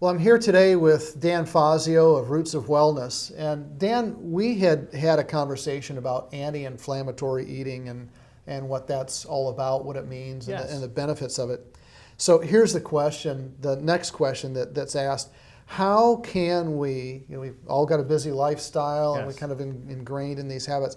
Well, I'm here today with Dan Fazio of Roots of Wellness. And Dan, we had a conversation about anti-inflammatory eating and what that's all about, what it means, Yes. and the benefits of it. So here's the question, the next question that's asked. How can we, we've all got a busy lifestyle and we're Yes. kind of ingrained in these habits.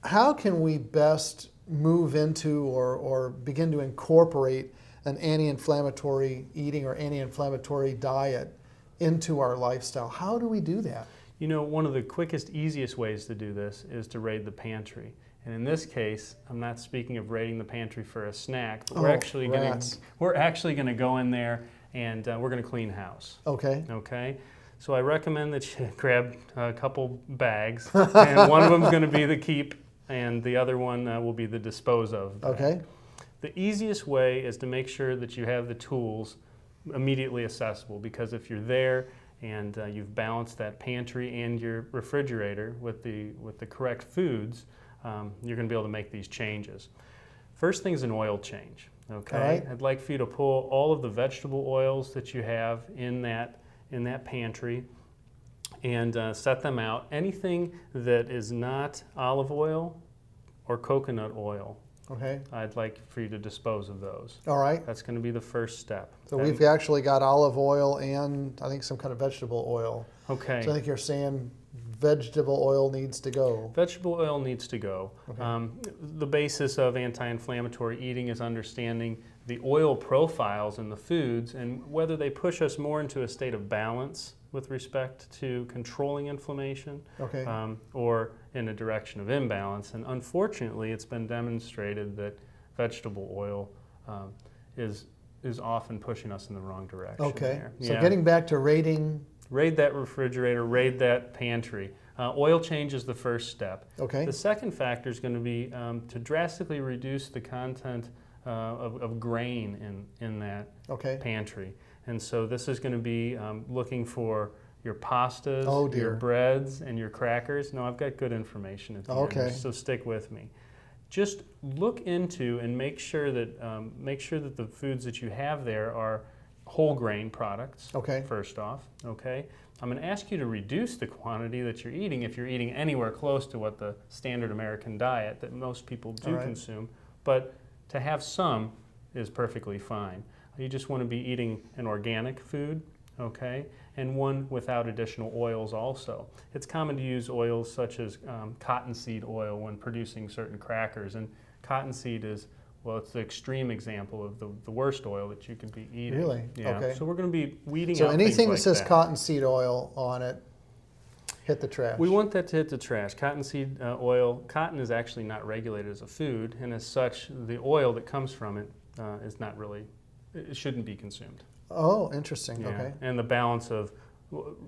How can we best move into or begin to incorporate an anti-inflammatory eating or anti-inflammatory diet into our lifestyle? How do we do that? You know, one of the quickest, easiest ways to do this is to raid the pantry. And in this case, I'm not speaking of raiding the pantry for a snack, but we're actually going to go in there and we're going to clean house. Okay. Okay. So I recommend that you grab a couple bags, and one of them is going to be the keep, and the other one will be the dispose of bag. Okay. The easiest way is to make sure that you have the tools immediately accessible, because if you're there and you've balanced that pantry and your refrigerator with the correct foods, you're going to be able to make these changes. First thing's an oil change. Okay, all right. I'd like for you to pull all of the vegetable oils that you have in that pantry and set them out. Anything that is not olive oil or coconut oil, Okay. I'd like for you to dispose of those. All right. That's going to be the first step. So we've actually got olive oil and I think some kind of vegetable oil. Okay. So I think you're saying vegetable oil needs to go. Vegetable oil needs to go. Okay. The basis of anti-inflammatory eating is understanding the oil profiles in the foods and whether they push us more into a state of balance with respect to controlling inflammation, Okay. or in a direction of imbalance. And unfortunately, it's been demonstrated that vegetable oil is often pushing us in the wrong direction. Okay. There. So getting back to raiding. Raid that refrigerator, raid that pantry. Oil change is the first step. Okay. The second factor is going to be to drastically reduce the content of grain in that Okay. pantry. And so this is going to be looking for your pastas, Oh, dear. your breads, and your crackers. No, I've got good information at the Okay. end, so stick with me. Just look into and make sure that the foods that you have there are whole grain products. Okay. First off, okay. I'm going to ask you to reduce the quantity that you're eating if you're eating anywhere close to what the standard American diet that most people do All right. consume. But to have some is perfectly fine. You just want to be eating an organic food, okay, and one without additional oils also. It's common to use oils such as cottonseed oil when producing certain crackers, and cottonseed is, well, it's the extreme example of the worst oil that you could be eating. Really? Yeah. Okay. So we're going to be weeding So out anything things that like says cottonseed oil on it, hit the trash. We want that to hit the trash. Cottonseed oil, cotton is actually not regulated as a food, and as such, the oil that comes from it is not really, it shouldn't be consumed. Oh, interesting. Yeah. Okay. And the balance of,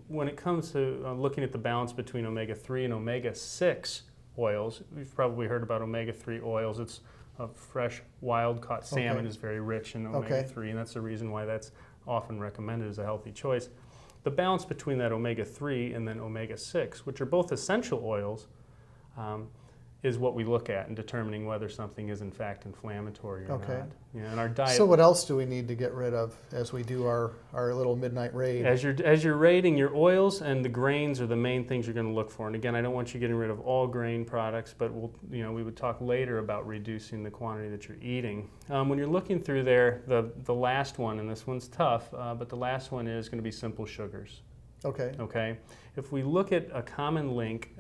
when it comes to looking at the balance between omega-3 and omega-6 oils, you've probably heard about omega-3 oils. It's fresh, wild-caught salmon Okay. is very rich in Okay. omega-3, and that's the reason why that's often recommended as a healthy choice. The balance between that omega-3 and then omega-6, which are both essential oils, is what we look at in determining whether something is in fact inflammatory or Okay. not. Yeah, and our diet. So what else do we need to get rid of as we do our little midnight raid? As you're raiding, your oils and the grains are the main things you're going to look for. And again, I don't want you getting rid of all grain products, but we would talk later about reducing the quantity that you're eating. When you're looking through there, the last one, and this one's tough, but the last one is going to be simple sugars. Okay. Okay. If we look at a common link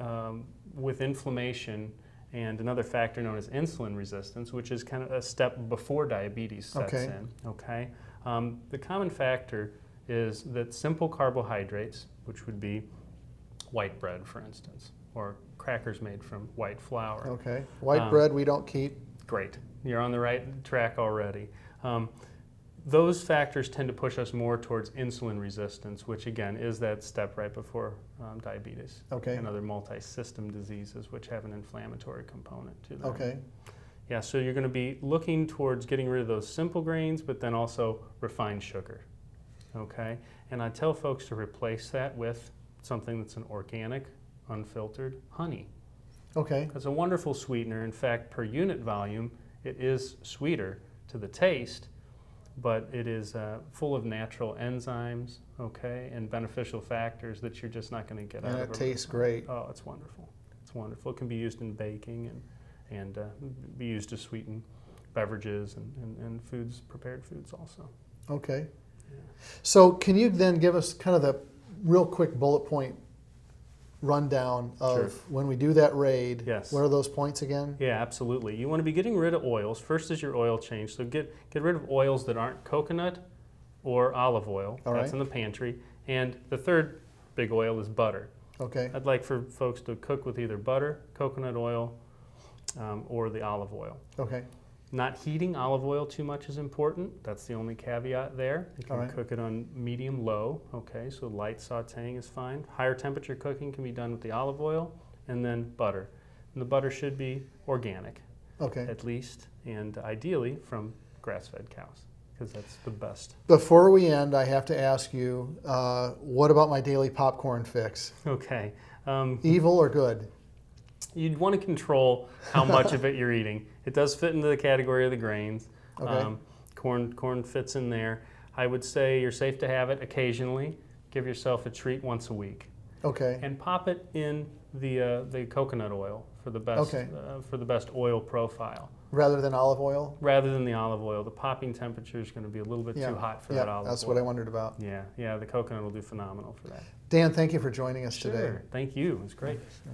with inflammation and another factor known as insulin resistance, which is kind of a step before diabetes sets Okay. in. Okay. The common factor is that simple carbohydrates, which would be white bread, for instance, or crackers made from white flour. Okay. White bread we don't keep. Great. You're on the right track already. Those factors tend to push us more towards insulin resistance, which again is that step right before diabetes Okay. and other multi-system diseases which have an inflammatory component to them. Okay. Yeah, so you're going to be looking towards getting rid of those simple grains, but then also refined sugar. Okay, and I tell folks to replace that with something that's an organic, unfiltered honey. Okay. It's a wonderful sweetener. In fact, per unit volume, it is sweeter to the taste, but it is full of natural enzymes, okay, and beneficial factors that you're just not going to get out And of it tastes great. Oh, it's wonderful. It's wonderful. It can be used in baking and be used to sweeten beverages and foods, prepared foods also. Okay. Yeah. So can you then give us kind of the real quick bullet point rundown of Sure. when we do that raid? Yes. What are those points again? Yeah, absolutely. You want to be getting rid of oils. First is your oil change. So get rid of oils that aren't coconut or olive oil. All That's right. in the pantry. And the third big oil is butter. Okay. I'd like for folks to cook with either butter, coconut oil, or the olive oil. Okay. Not heating olive oil too much is important. That's the only caveat there. You can All right. cook it on medium-low, okay, so light sauteing is fine. Higher temperature cooking can be done with the olive oil and then butter. And the butter should be organic, Okay. at least, and ideally from grass-fed cows, because that's the best. Before we end, I have to ask you, what about my daily popcorn fix? Okay. Evil or good? You'd want to control how much of it you're eating. It does fit into the category of the grains. Okay. Corn fits in there. I would say you're safe to have it occasionally. Give yourself a treat once a week, Okay. and pop it in the coconut oil for the best Okay. For the best oil profile, Rather than olive oil? rather than the olive oil. The popping temperature is going to be a little bit Yeah. too hot for Yeah, that olive that's oil. what I wondered about. Yeah, the coconut will do phenomenal for that. Dan, thank you for joining us today. Sure. Thank you. It was great. Sure.